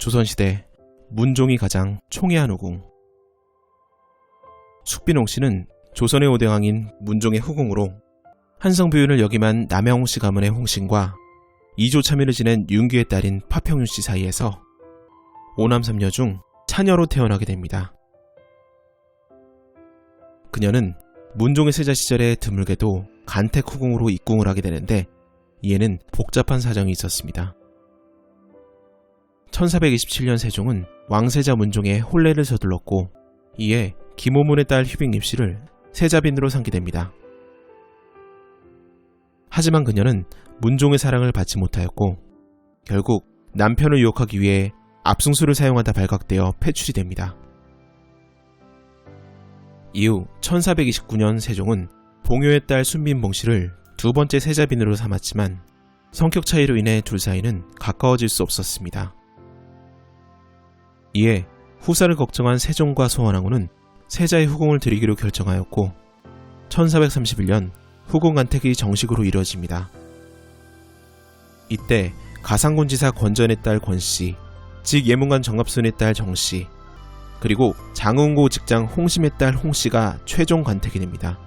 조선시대 문종이 가장 총애한 후궁. 숙빈홍씨는 조선의 오대왕인 문종의 후궁으로 한성부윤을 역임한 남양홍씨 가문의 홍신과 이조 참의를 지낸 윤귀의 딸인 파평윤씨 사이에서 5남3녀 중 차녀로 태어나게 됩니다. 그녀는 문종의 세자 시절에 드물게도 간택 후궁으로 입궁을 하게 되는데 이에는 복잡한 사정이 있었습니다. 1427년 세종은 왕세자 문종의 혼례를 서둘렀고 이에 김호문의 딸 휴빅립씨를 세자빈으로 삼게 됩니다. 하지만 그녀는 문종의 사랑을 받지 못하였고 결국 남편을 유혹하기 위해 압승수를 사용하다 발각되어 폐출이 됩니다. 이후 1429년 세종은 봉효의 딸 순빈봉씨를 두 번째 세자빈으로 삼았지만 성격 차이로 인해 둘 사이는 가까워질 수 없었습니다. 이에 후사를 걱정한 세종과 소원왕후는 세자의 후궁을 드리기로 결정하였고 1431년 후궁 간택이 정식으로 이루어집니다. 이때 가상군지사 권전의 딸 권씨, 직 예문관 정갑순의 딸 정씨, 그리고 장흥고 직장 홍심의 딸 홍씨가 최종 간택이 됩니다.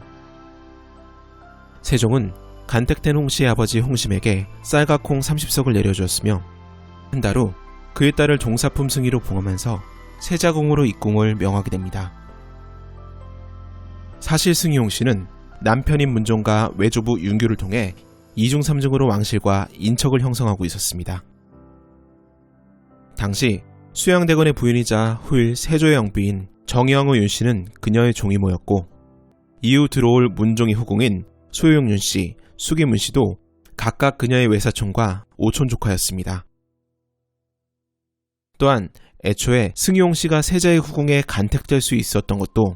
세종은 간택된 홍씨의 아버지 홍심에게 쌀과 콩 30석을 내려주었으며 한 달 후 그의 딸을 종사품 승희로 봉하면서 세자궁으로 입궁을 명하게 됩니다. 사실 승희 홍씨는 남편인 문종과 외조부 윤규를 통해 2중 3중으로 왕실과 인척을 형성하고 있었습니다. 당시 수양대건의 부인이자 후일 세조의 영비인 정의왕후 윤씨는 그녀의 종이모였고 이후 들어올 문종의 후궁인 소유용 윤씨, 수기문씨도 각각 그녀의 외사촌과 오촌 조카였습니다. 또한 애초에 승희홍씨가 세자의 후궁에 간택될 수 있었던 것도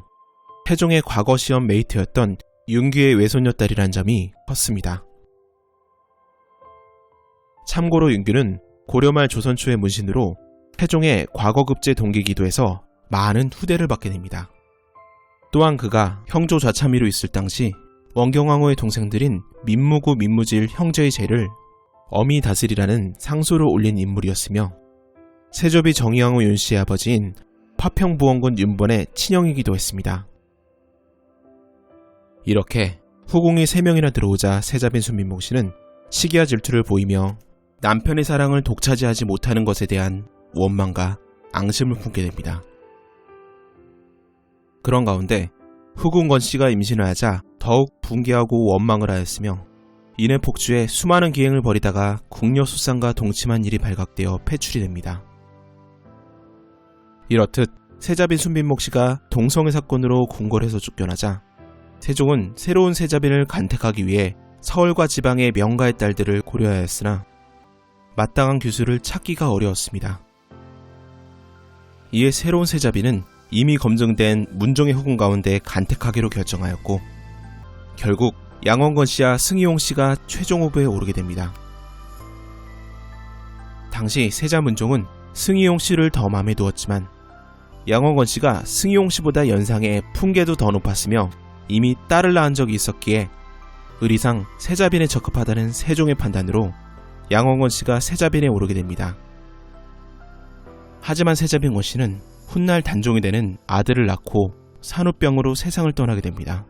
태종의 과거 시험 메이트였던 윤귀의 외손녀딸이란 점이 컸습니다. 참고로 윤귀는 고려말 조선 초의 문신으로 태종의 과거급제 동기이기도 해서 많은 후대를 받게 됩니다. 또한 그가 형조 좌참의로 있을 당시 원경왕후의 동생들인 민무구 민무질 형제의 제를 엄히 다스리라는 상소를 올린 인물이었으며 세조비 정의왕후 윤씨의 아버지인 파평부원군 윤번의 친형이기도 했습니다. 이렇게 후궁이 3명이나 들어오자 세자빈 순민봉씨는 시기와 질투를 보이며 남편의 사랑을 독차지하지 못하는 것에 대한 원망과 앙심을 품게 됩니다. 그런 가운데 후궁 권씨가 임신을 하자 더욱 분개하고 원망을 하였으며 이내 폭주해 수많은 기행을 벌이다가 궁녀 수상과 동침한 일이 발각되어 폐출이 됩니다. 이렇듯 세자빈 순빈목씨가 동성애 사건으로 궁궐에서 쫓겨나자 세종은 새로운 세자빈을 간택하기 위해 서울과 지방의 명가의 딸들을 고려하였으나 마땅한 교수를 찾기가 어려웠습니다. 이에 새로운 세자빈은 이미 검증된 문종의 후궁 가운데 간택하기로 결정하였고 결국 양원건씨와 승희홍씨가 최종 후보에 오르게 됩니다. 당시 세자 문종은 승희홍씨를 더 마음에 두었지만 양원건씨가 승희홍씨보다 연상에 풍계도 더 높았으며 이미 딸을 낳은 적이 있었기에 의리상 세자빈에 적합하다는 세종의 판단으로 양원건씨가 세자빈에 오르게 됩니다. 하지만 세자빈 권씨는 훗날 단종이 되는 아들을 낳고 산후병으로 세상을 떠나게 됩니다.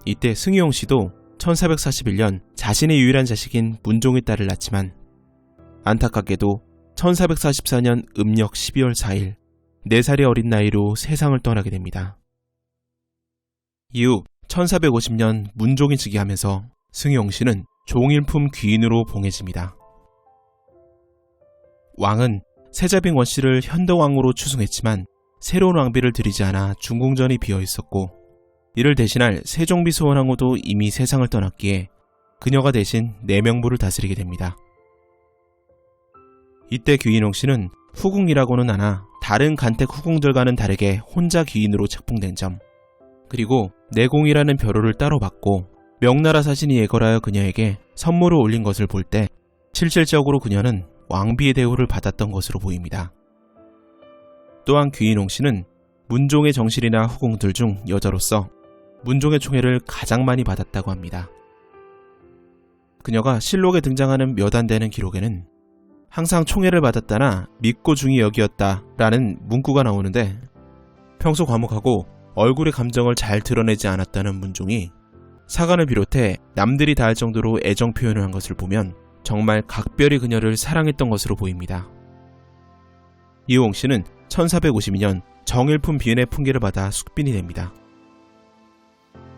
이때 승희홍씨도 1441년 자신의 유일한 자식인 문종의 딸을 낳지만 안타깝게도 1444년 음력 12월 4일 4살의 어린 나이로 세상을 떠나게 됩니다. 이후 1450년 문종이 즉위하면서 승희홍씨는 종일품 귀인으로 봉해집니다. 왕은 세자빈 권씨를 현덕왕후로 추승했지만 새로운 왕비를 들이지 않아 중궁전이 비어있었고 이를 대신할 세종비 소원왕후도 이미 세상을 떠났기에 그녀가 대신 내명부를 다스리게 됩니다. 이때 귀인홍씨는 후궁이라고는 하나 다른 간택 후궁들과는 다르게 혼자 귀인으로 책봉된 점, 그리고 내공이라는 벼로를 따로 받고 명나라 사신이 예걸하여 그녀에게 선물을 올린 것을 볼 때 실질적으로 그녀는 왕비의 대우를 받았던 것으로 보입니다. 또한 귀인홍씨는 문종의 정실이나 후궁들 중 여자로서 문종의 총애를 가장 많이 받았다고 합니다. 그녀가 실록에 등장하는 몇 안 되는 기록에는 항상 총애를 받았다나 믿고 중이 여기었다라는 문구가 나오는데 평소 과묵하고 얼굴의 감정을 잘 드러내지 않았다는 문종이 사관을 비롯해 남들이 다 할 정도로 애정 표현을 한 것을 보면 정말 각별히 그녀를 사랑했던 것으로 보입니다. 이우홍 씨는 1452년 정일품 비은의 풍계를 받아 숙빈이 됩니다.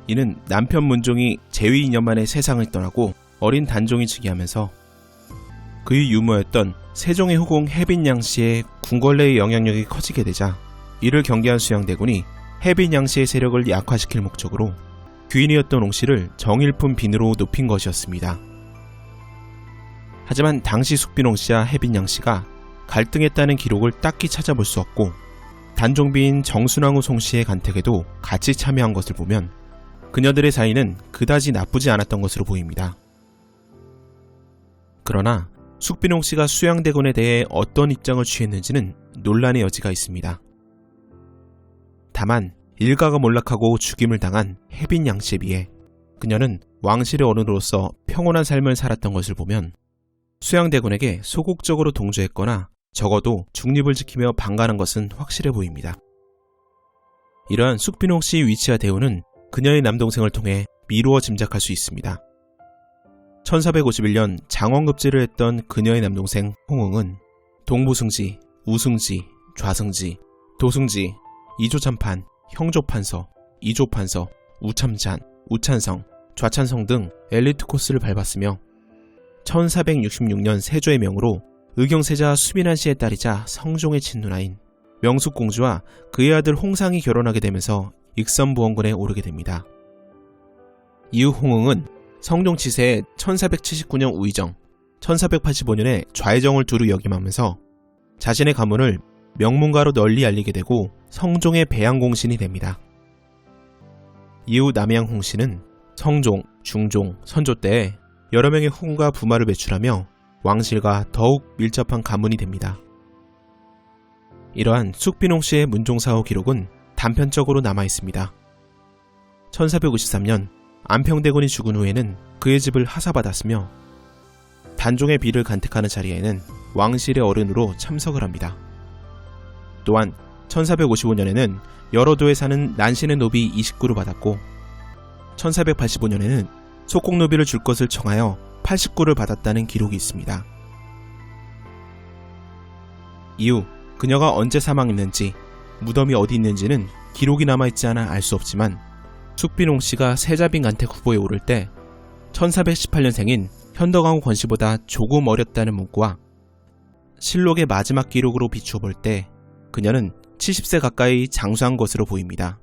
이는 남편 문종이 재위 2년 만에 세상을 떠나고 어린 단종이 즉위하면서 그의 유모였던 세종의 후궁 혜빈양 씨의 궁궐내의 영향력이 커지게 되자 이를 경계한 수양대군이 혜빈양 씨의 세력을 약화시킬 목적으로 귀인이었던 옹 씨를 정일품 빈으로 높인 것이었습니다. 하지만 당시 숙빈옹 씨와 혜빈양 씨가 갈등했다는 기록을 딱히 찾아볼 수 없고 단종비인 정순왕후 송 씨의 간택에도 같이 참여한 것을 보면 그녀들의 사이는 그다지 나쁘지 않았던 것으로 보입니다. 그러나 숙빈옹 씨가 수양대군에 대해 어떤 입장을 취했는지는 논란의 여지가 있습니다. 다만 일가가 몰락하고 죽임을 당한 혜빈양 씨에 비해 그녀는 왕실의 어른으로서 평온한 삶을 살았던 것을 보면 수양대군에게 소극적으로 동조했거나 적어도 중립을 지키며 방관한 것은 확실해 보입니다. 이러한 숙빈옹 씨의 위치와 대우는 그녀의 남동생을 통해 미루어 짐작할 수 있습니다. 1451년 장원급제를 했던 그녀의 남동생 홍응은 동부승지, 우승지, 좌승지, 도승지, 이조참판, 형조판서, 이조판서, 우참찬, 우찬성, 좌찬성 등 엘리트 코스를 밟았으며 1466년 세조의 명으로 의경세자 수빈한 씨의 딸이자 성종의 친누나인 명숙공주와 그의 아들 홍상이 결혼하게 되면서 익선부원군에 오르게 됩니다. 이후 홍응은 성종 치세의 1479년 우의정, 1485년에 좌의정을 두루 역임하면서 자신의 가문을 명문가로 널리 알리게 되고 성종의 배양공신이 됩니다. 이후 남양 홍씨는 성종, 중종, 선조 때 여러 명의 후궁과 부마를 배출하며 왕실과 더욱 밀접한 가문이 됩니다. 이러한 숙빈옹 씨의 문종사후 기록은 단편적으로 남아있습니다. 1453년 안평대군이 죽은 후에는 그의 집을 하사받았으며 단종의 비를 간택하는 자리에는 왕실의 어른으로 참석을 합니다. 또한 1455년에는 여러 도에 사는 난신의 노비 29를 받았고 1485년에는 속공노비를 줄 것을 청하여 89를 받았다는 기록이 있습니다. 이후 그녀가 언제 사망했는지 무덤이 어디 있는지는 기록이 남아있지 않아 알 수 없지만 숙빈옹 씨가 세자빈 간택 후보에 오를 때 1418년생인 현덕왕후 권씨보다 조금 어렸다는 문구와 실록의 마지막 기록으로 비추어 볼 때 그녀는 70세 가까이 장수한 것으로 보입니다.